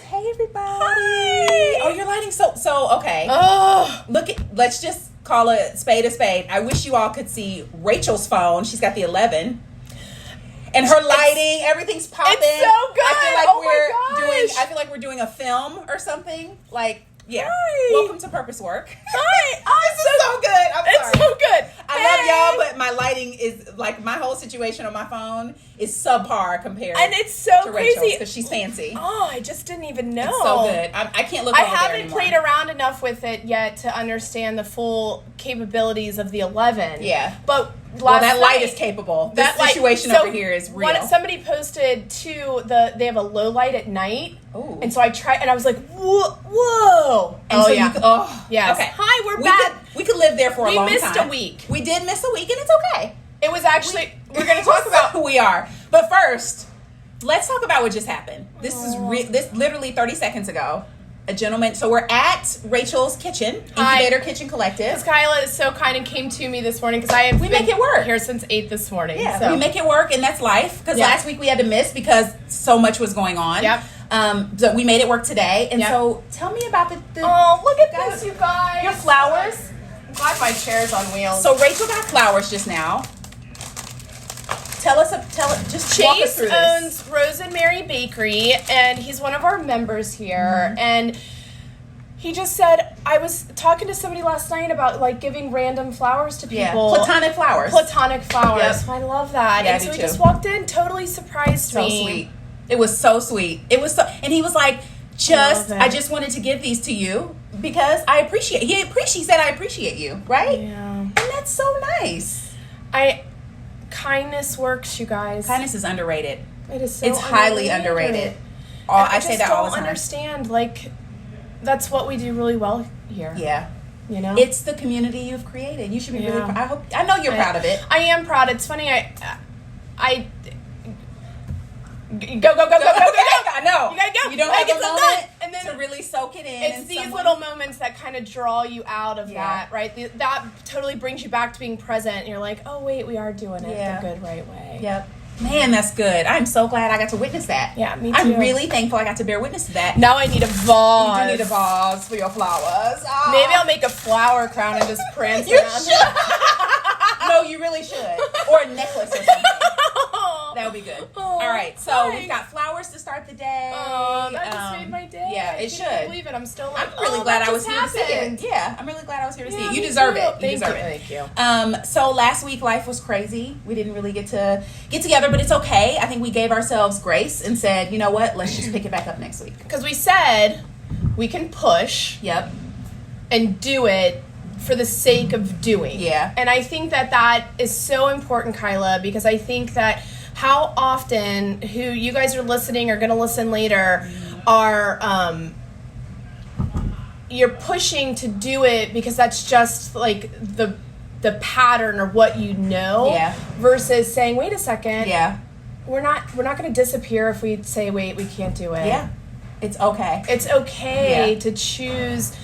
Hey everybody. Hi. Oh, your lighting so okay. Oh. Let's just call a spade. I wish you all could see Rachel's phone. She's got the 11. And her lighting, everything's popping. It's so good. I feel like we're doing a film or something. Like, yeah. Hi. Welcome to Purpose Work. Hi. This is so good. I'm sorry. It's so good. I love y'all, but my lighting is like my whole situation on my phone is subpar compared. And it's so to crazy because she's fancy. Oh, I just didn't even know. It's so good. I can't look. I over there haven't anymore. played around enough with it yet to understand the full capabilities of the 11. Yeah. But that light is capable. This situation over here is real. Somebody posted they have a low light at night. Ooh. And so I tried, and I was like, whoa. And so yeah. Yes. Okay. Hi, we're back. We could live there for a long time. We missed a week. We did miss a week, and it's okay. It was actually, we're going to talk about. Who we are. But first, let's talk about what just happened. This is this literally 30 seconds ago. A gentleman. So we're at Rachel's Kitchen, Incubator Kitchen Collective. Because Kyla is so kind and came to me this morning because we make it work here since 8 this morning. Yeah, so. we make it work, and that's life. Because last week we had to miss because so much was going on. Yep. So we made it work today, and yep. So tell me about the oh, look at this, you guys! Your flowers. I'm glad my chair's on wheels. So Rachel got flowers just now. Tell us, just walk us through Chase this. owns Rose and Mary Bakery, and he's one of our members here. Mm-hmm. And he just said, I was talking to somebody last night about like giving random flowers to people. Yeah. Platonic flowers. Yep. I love that. Yeah, and so he just walked in, totally surprised me. So sweet. It was so sweet. And he was like, I just wanted to give these to you because I appreciate. He said I appreciate you, right? Yeah. And that's so nice. Kindness works, you guys. Kindness is underrated. It is so It's highly underrated. I say that all the time. I don't understand. Like, that's what we do really well here. Yeah. You know? It's the community you've created. You should be really proud. I know you're proud of it. I am proud. It's funny. I go. I know. You gotta go. You don't have a moment and then to really soak it in. It's these little moments that kind of draw you out of that, right? That totally brings you back to being present. And you're like, oh wait, we are doing it the good right way. Yep. Man, that's good. I'm so glad I got to witness that. Yeah, me too. I'm really thankful I got to bear witness to that. Now I need a vase. You do need a vase for your flowers. Oh. Maybe I'll make a flower crown and just prance You around. should. No, you really should. Or a necklace or something. That would be good. All right, so we've got flowers to start the day. Oh, that just made my day. Yeah, I it should. can't believe it. I'm still like, I'm really glad I was here to see it. Yeah, I'm really glad I was here to see it. You me deserve too. it. You deserve it. Thank you. So last week life was crazy. We didn't really get to get together, but it's okay. I think we gave ourselves grace and said, you know what? Let's just pick it back up next week. Because we said we can push. Yep. And do it for the sake of doing. Yeah. And I think that is so important, Kyla, because I think that how often who you guys are listening or going to listen later are you're pushing to do it because that's just like the pattern or what you know versus saying, wait a second. Yeah. We're not going to disappear if we say, wait, we can't do it. Yeah. It's okay. It's okay to choose.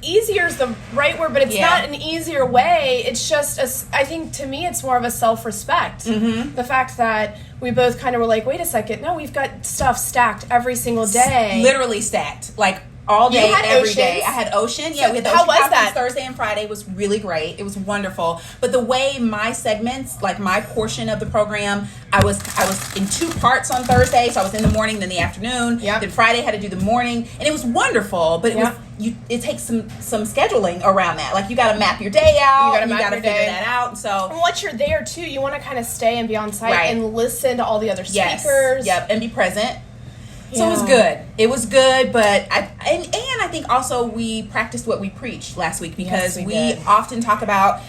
Easier is the right word, but it's not an easier way. It's just, I think to me, it's more of a self-respect. Mm-hmm. The fact that we both kind of were like, wait a second, no, we've got stuff stacked every single day. Literally stacked. Like all day, every day. I had Ocean. Yeah, we had the How Ocean was conference that? Thursday and Friday. It was really great. It was wonderful. But the way my segments, like my portion of the program, I was in 2 parts on Thursday. So I was in the morning, then the afternoon. Yep. Then Friday had to do the morning, and it was wonderful. But it takes some scheduling around that. Like you got to map your day out. You got to figure that out. So once you're there too, you want to kind of stay and be on site and listen to all the other speakers. Yes. Yep, and be present. So it was good. It was good, but I think also we practiced what we preached last week because we often talk about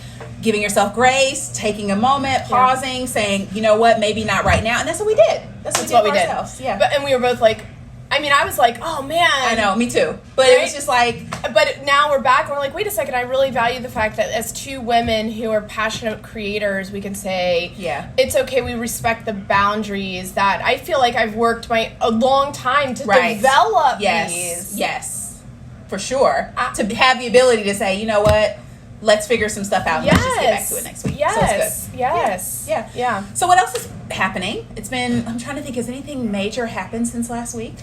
giving yourself grace, taking a moment, pausing, saying, you know what, maybe not right now, and that's what we did. That's what we did for ourselves. Yeah. And we were both like, I was like, oh man. I know, me too. But it was just like. But now we're back and we're like, wait a second, I really value the fact that as 2 women who are passionate creators, we can say, it's okay, we respect the boundaries that I feel like I've worked a long time to develop these. Yes, for sure. To have the ability to say, you know what, let's figure some stuff out and let's just get back to it next week. Yes. So it's good. Yes. Yeah. So what else is happening? I'm trying to think, has anything major happened since last week?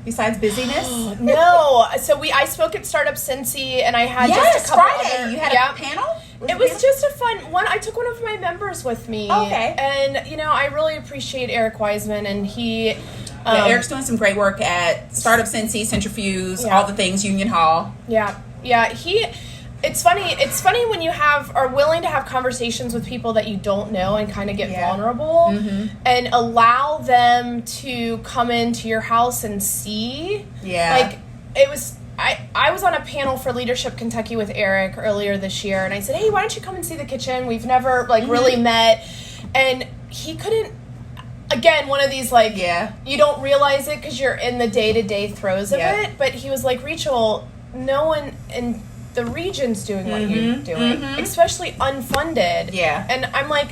besides busyness? No. So I spoke at Startup Cincy, and I had just a couple Friday. You had a panel? It was just a fun one. I took one of my members with me. Okay. And, you know, I really appreciate Eric Wiseman, and he... Eric's doing some great work at Startup Cincy, Centrifuge, all the things, Union Hall. Yeah. It's funny when you are willing to have conversations with people that you don't know and kind of get vulnerable and allow them to come into your house and see. Yeah. Like, it was... I was on a panel for Leadership Kentucky with Eric earlier this year, and I said, hey, why don't you come and see the kitchen? We've never, really met. And he couldn't, again, one of these, you don't realize it because you're in the day-to-day throes of it, but he was like, Rachel, no one in the region's doing what you're doing, especially unfunded. Yeah. And I'm like,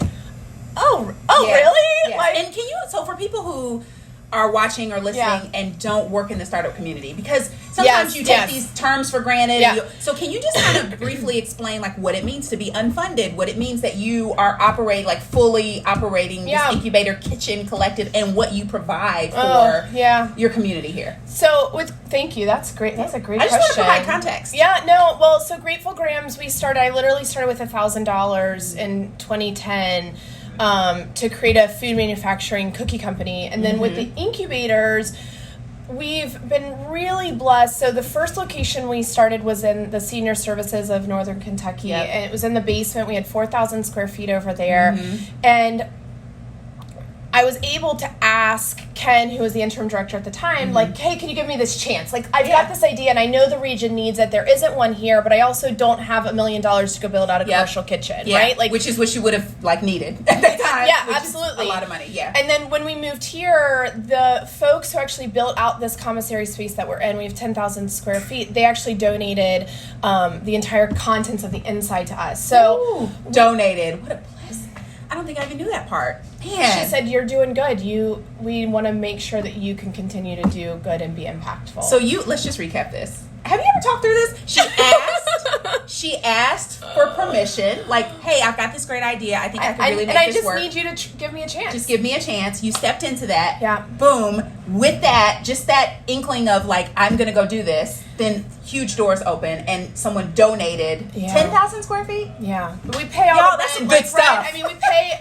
oh, really? Yeah. And can you, so for people who are watching or listening and don't work in the startup community, because sometimes you take these terms for granted. So can you just kind of briefly explain what it means to be unfunded, what it means that you are fully operating this incubator kitchen collective, and what you provide for your community here? So thank you. That's great. That's a great question. I just want to provide context. Yeah, no. Well, so Grateful Grams, I literally started with $1,000 in 2010. To create a food manufacturing cookie company. And then with the incubators, we've been really blessed. So the first location we started was in the Senior Services of Northern Kentucky. And it was in the basement. We had 4,000 square feet over there. And I was able to ask Ken, who was the interim director at the time, hey, can you give me this chance? I've got this idea, and I know the region needs it. There isn't one here, but I also don't have $1 million to go build out a commercial kitchen, right? Which is what you would have needed at that time. Yeah, absolutely. A lot of money, And then when we moved here, the folks who actually built out this commissary space that we're in, we have 10,000 square feet. They actually donated the entire contents of the inside to us. So donated. What a blessing. I don't think I even knew that part. Man. She said, you're doing good. We want to make sure that you can continue to do good and be impactful. So let's just recap this. Have you ever talked through this? She asked for permission, hey, I've got this great idea. I think I can really make this work. And I just need you to give me a chance. Just give me a chance. You stepped into that. Yeah. Boom. With that, just that inkling of I'm going to go do this. Then huge doors open, and someone donated 10,000 square feet. Yeah. We pay all that's some good stuff. I mean,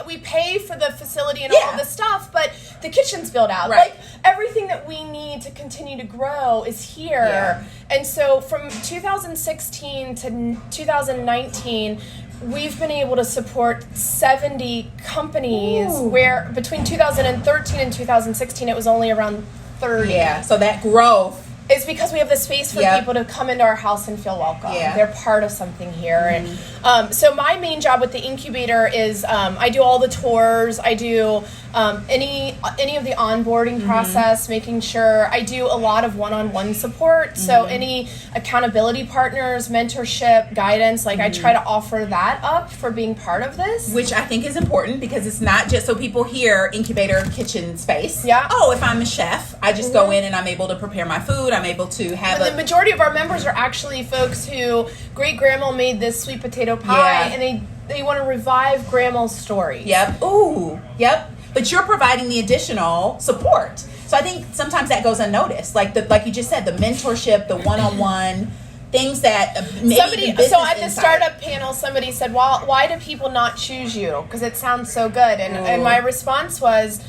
we pay for the facility and all of the stuff, but the kitchen's built out. Right. Everything that we need to continue to grow is here. Yeah. And so from 2016 to 2019, we've been able to support 70 companies, where between 2013 and 2016, it was only around 30. Yeah, so that growth is because we have the space for people to come into our house and feel welcome. Yeah. They're part of something here. And so my main job with the incubator is I do all the tours. I do any of the onboarding process, making sure I do a lot of one-on-one support. So any accountability partners, mentorship, guidance, I try to offer that up for being part of this. Which I think is important, because it's not just so people hear incubator kitchen space. Yeah. Oh, if I'm a chef, I just go in and I'm able to prepare my food. I'm able to have the majority of our members are actually folks who great-grandma made this sweet potato pie, and they want to revive grandma's story. Yep. Ooh. Yep. But you're providing the additional support. So I think sometimes that goes unnoticed. Like you just said, the mentorship, the one-on-one things that so at the startup panel, somebody said, well, why do people not choose you? Because it sounds so good. And my response was,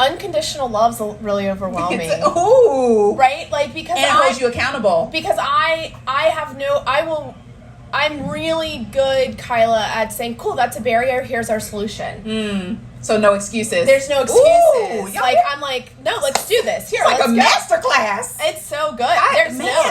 unconditional love's really overwhelming. Right? Because it holds you accountable. Because I'm really good, Kyla, at saying, cool, that's a barrier, here's our solution. So no excuses. There's no excuses. I'm like, no, let's do this. Here, it's like a master class. It's so good.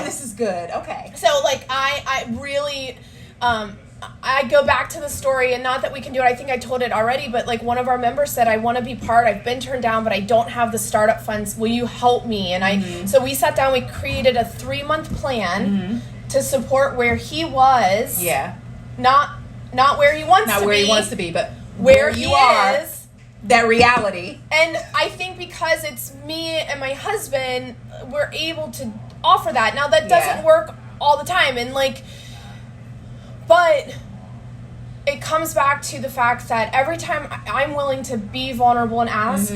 This is good. Okay. So I really I go back to the story, and not that we can do it. I think I told it already, but one of our members said, I want to be part. I've been turned down, but I don't have the startup funds. Will you help me? And so we sat down, we created a 3-month plan to support where he was. Yeah. Not where he wants to be. Not where he wants to be, but where you are. Is. That reality. And I think because it's me and my husband, we're able to offer that. Now, that doesn't work all the time. And but it comes back to the fact that every time I'm willing to be vulnerable and ask,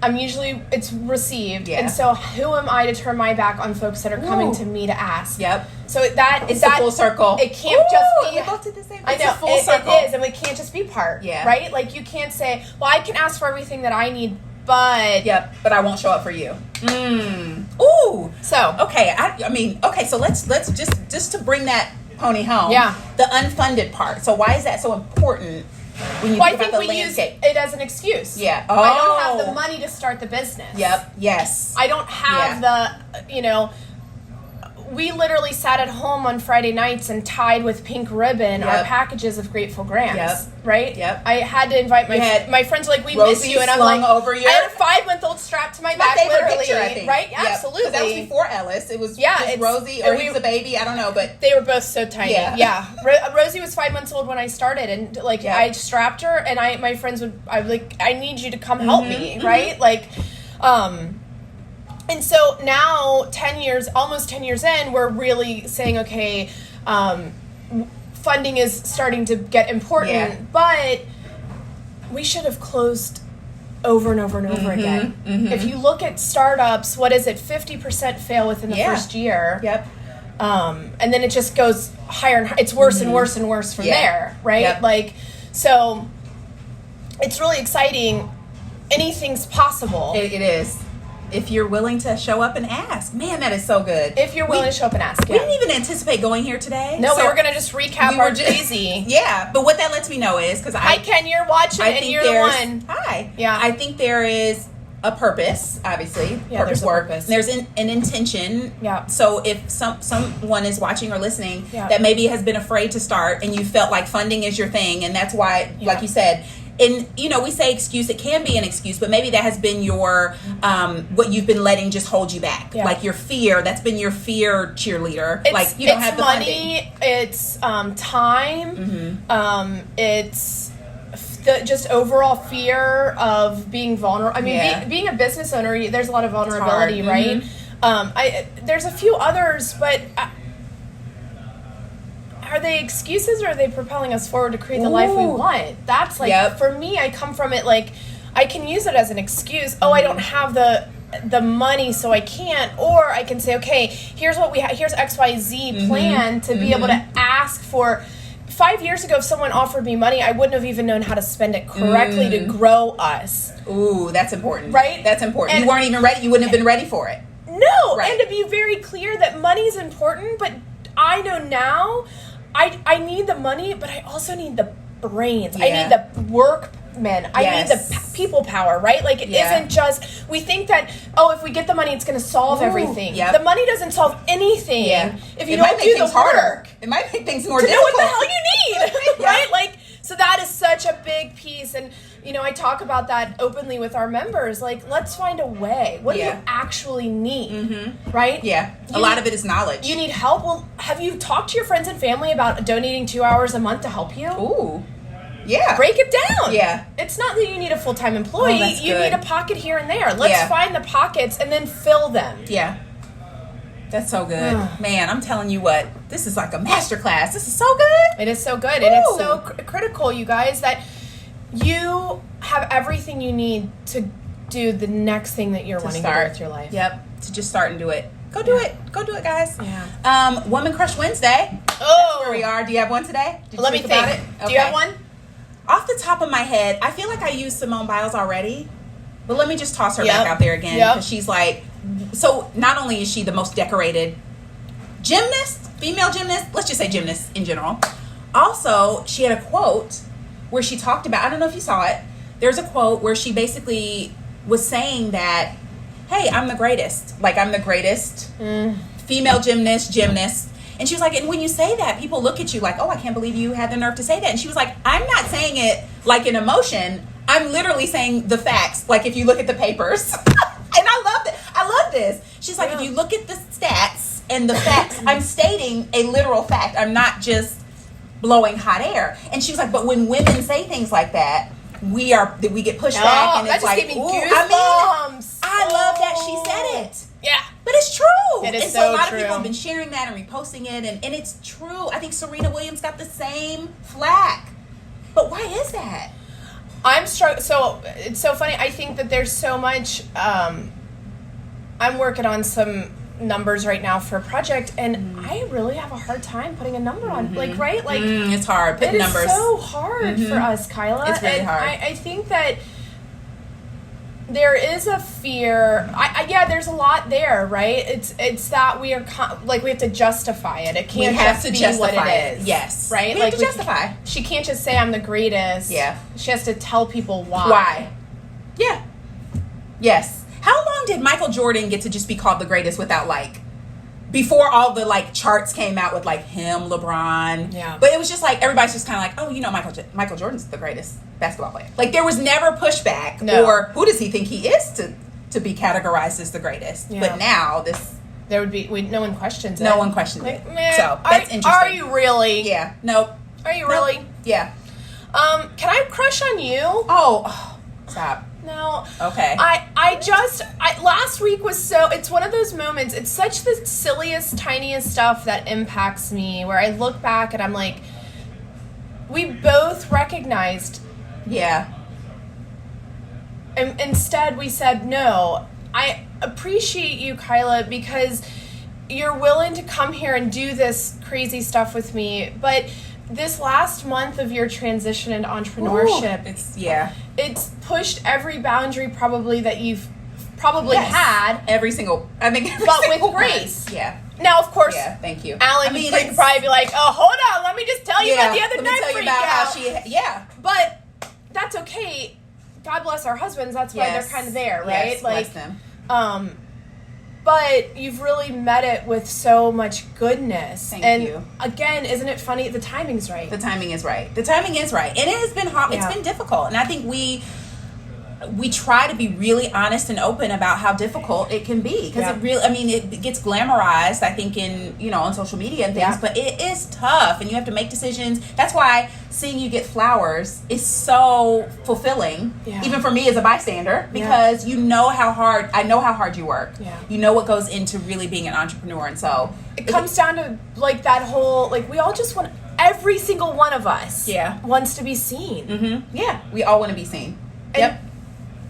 it's received. Yeah. And so who am I to turn my back on folks that are coming to me to ask? Yep. So it's a full circle. It can't just be. We both did the same thing. I know. It's a full circle. It is, and we can't just be part. Yeah. Right? Like, you can't say, well, I can ask for everything that I need, but... Yep, but I won't show up for you. Ooh. So. Okay, so let's just to bring that pony home. Yeah. The unfunded part. So why is that so important? When you think about the landscape. Use it as an excuse. Yeah. Oh. I don't have the money to start the business. Yep. Yes. I don't have we literally sat at home on Friday nights and tied with pink ribbon our packages of Grateful Grants. Yep. Right? Yep. I had to invite my friends, like, we miss you. And I'm like, over I had a 5-month-old strapped to my back, literally. Picture, I think. Right? Yep. Absolutely. That was before Ellis. It was just Rosie, or he was a baby. I don't know, but... They were both so tiny. Yeah. Rosie was 5 months old when I started, and, I strapped her, and my friends I need you to come help me, right? Like, and so now, almost 10 years in, we're really saying, okay, funding is starting to get important, but we should have closed over and over and over again. If you look at startups, what is it? 50% fail within the first year. Yep. And then it just goes higher and higher. It's worse and worse and worse from there, right? Yep. So it's really exciting. Anything's possible. It is. If you're willing to show up and ask. Man, that is so good. If you're willing to show up and ask. We didn't even anticipate going here today. No, we were going to just recap our Jay-Z. Yeah, but what that lets me know is, because Hi, Ken, you're watching and you're the one. Hi. Yeah. I think there is a purpose, obviously. Yeah, there's a purpose. There's an intention. Yeah. So if someone is watching or listening that maybe has been afraid to start, and you felt like funding is your thing, and that's why, like you said, and we say excuse, it can be an excuse, but maybe that has been your what you've been letting just hold you back, like your fear. That's been your fear cheerleader. Like, you don't have the money, funding. it's time, it's the just overall fear of being vulnerable. I mean, being a business owner, there's a lot of vulnerability, right? There's a few others, but are they excuses, or are they propelling us forward to create the life we want? That's for me, I come from it I can use it as an excuse. Oh, I don't have the money, so I can't. Or I can say, okay, here's what we have. Here's XYZ plan to be able to ask for. 5 years ago, if someone offered me money, I wouldn't have even known how to spend it correctly to grow us. Ooh, that's important. Right? That's important. And you weren't even ready. You wouldn't have been ready for it. No. Right. And to be very clear that money is important, but I know now I need the money, but I also need the brains. I need the workmen. I need the people power, right? Like, it isn't just, we think that, if we get the money, it's going to solve everything. The money doesn't solve anything if you don't do the work. It might make things more difficult. difficult. To know what the hell you need, right? Like, so that is such a big piece. And, I talk about that openly with our members. Like, let's find a way. What do you actually need, right? Yeah. A lot of it is knowledge. You need help? Well, have you talked to your friends and family about donating 2 hours a month to help you? Ooh. Yeah. Break it down. Yeah. It's not that you need a full-time employee. You need a pocket here and there. Let's find the pockets and then fill them. Yeah. That's so good. Man, I'm telling you what, this is like a masterclass. This is so good. It is so good. And it's so critical, you guys, that you have everything you need to do the next thing that you're wanting to do with your life. Yep. To just start and do it. Go do it. Go do it, guys. Yeah. Woman Crush Wednesday. Oh. That's where we are. Do you have one today? Let me think about it. Okay. Do you have one? Off the top of my head, I feel like I used Simone Biles already, but let me just toss her back out there again, because she's like, so not only is she the most decorated gymnast, female gymnast, let's just say gymnast in general, also she had a quote where she talked about, I don't know if you saw it, there's a quote where she basically was saying that, hey, I'm the greatest. Like, I'm the greatest female gymnast. And she was like, and when you say that, people look at you like, oh, I can't believe you had the nerve to say that. And she was like, I'm not saying it like an emotion. I'm literally saying the facts. Like, if you look at the papers. And I loved it. I love this. She's like, if you look at the stats and the facts, I'm stating a literal fact. I'm not just blowing hot air. And she was like, but when women say things like that, we get pushed back, and it's like, just gave me goosebumps. I love that she said it. Yeah. But it's true. It is and so a lot true. of people have been sharing that and reposting it, and it's true. I think Serena Williams got the same flack. But why is that? I'm struggling. So it's so funny. I think that there's so much. I'm working on some numbers right now for a project, and I really have a hard time putting a number on. Like, right? Like, it's hard putting numbers. It's so hard for us, Kyla. It's really hard. I think that there is a fear. Yeah, there's a lot there, right? It's that we are we have to justify it. It can't just be what it is. Yes, right. We have to justify. She can't just say I'm the greatest. Yeah, she has to tell people why. Why? Yeah. Yes. How long did Michael Jordan get to just be called the greatest without before all the charts came out with him, LeBron? Yeah. But it was just everybody's just kind of Michael Jordan's the greatest basketball player. There was never pushback or who does he think he is to be categorized as the greatest? Yeah. But now there would be no one questions it. No one questions it. Man, so that's interesting. Are you really? Yeah. Nope. Are you really? Yeah. Can I crush on you? Oh, stop. No. Okay. Last week was it's one of those moments, it's such the silliest, tiniest stuff that impacts me, where I look back and I'm like, we both recognized. Yeah. And instead we said, no, I appreciate you, Kyla, because you're willing to come here and do this crazy stuff with me, but this last month of your transition into entrepreneurship, it's pushed every boundary probably that you've had. Every single but with grace. One. Yeah. Now, of course, thank you. Alan could probably be like, oh, hold on, let me just tell you about the other night freak out. But that's okay. God bless our husbands. That's why they're kind of there, right? Yes, bless them. But you've really met it with so much goodness. Thank you. Again, isn't it funny? The timing's right. The timing is right. And it has been hard. Yeah. It's been difficult. And I think we try to be really honest and open about how difficult it can be. Because it gets glamorized, I think, on social media and things. Yeah. But it is tough. And you have to make decisions. That's why seeing you get flowers is so fulfilling. Yeah. Even for me as a bystander. Because I know how hard you work. Yeah. You know what goes into really being an entrepreneur. And so it comes down to that whole, we all just want, every single one of us wants to be seen. Mm-hmm. Yeah. We all want to be seen. Yep.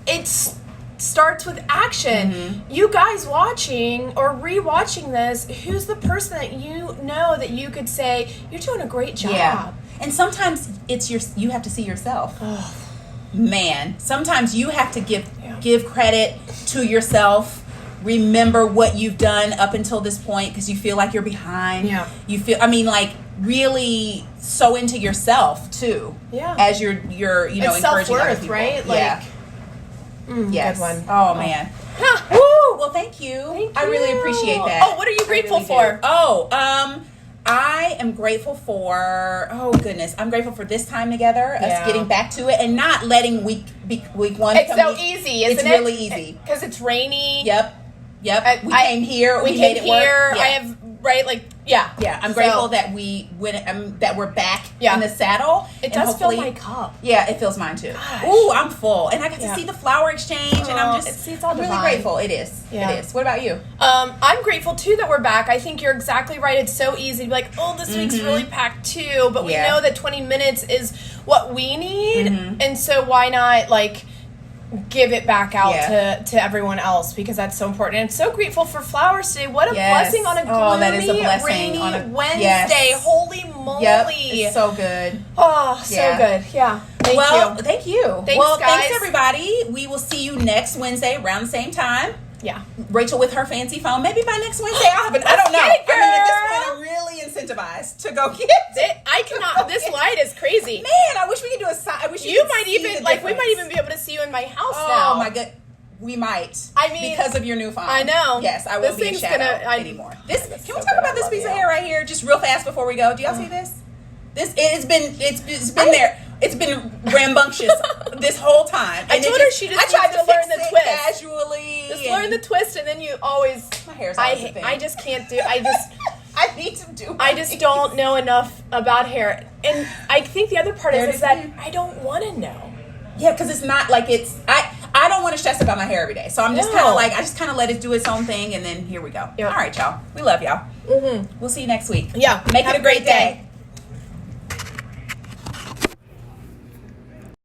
It starts with action. Mm-hmm. You guys watching or rewatching this, who's the person that you know that you could say, you're doing a great job? Yeah. And sometimes you have to see yourself. Oh. Man, sometimes you have to give credit to yourself. Remember what you've done up until this point because you feel like you're behind. Yeah. You feel, really so into yourself too. Yeah. As you're it's encouraging other people. Right? Yes. Good one. Oh man. Huh. Woo! Well, thank you. I really appreciate that. Oh, what are you grateful for? I am grateful for. Oh goodness, I'm grateful for this time together, us getting back to it, and not letting week one. It's so easy, isn't it? It's really easy because it's rainy. Yep. We came here. We made it work. I have I'm grateful that that we're back in the saddle. It does fill my cup. Yeah, it fills mine too. Gosh. Ooh, I'm full, and I got to see the flower exchange, and I'm really grateful. It is. Yeah. It is. What about you? I'm grateful too that we're back. I think you're exactly right. It's so easy to be like, oh, this week's really packed too, but we know that 20 minutes is what we need, and so why not give it back out to everyone else because that's so important. And so grateful for flowers today. What a blessing on a gloomy, rainy Wednesday. Yes. Holy moly. Yep. It's so good. Oh, so good. Yeah. Thank you. Thank you. Thanks, guys. Thanks everybody. We will see you next Wednesday around the same time. Yeah. Rachel with her fancy phone. Maybe by next Wednesday I'll have I don't know. At this point I'm really incentivized to go get it. I cannot. This light is crazy. Man, I wish we could do I wish you might even we might even be able to see you in my house now. Oh my god. We might. Because of your new phone. I know. Yes, I won't be a shadow anymore. Can we talk about this piece of hair right here just real fast before we go? Do y'all see this? It's been there. It's been rambunctious this whole time. I told her she just tried to learn the twist casually. Just learn the twist, and then you always. My hair's always a thing. I just can't do. I need to do. I just don't know enough about hair, and I think the other part is that I don't want to know. Yeah, because it's not it's. I don't want to stress about my hair every day, so I'm just kind of I just kind of let it do its own thing, and then here we go. Yep. All right, y'all. We love y'all. Mm-hmm. We'll see you next week. Yeah. Make it a great day.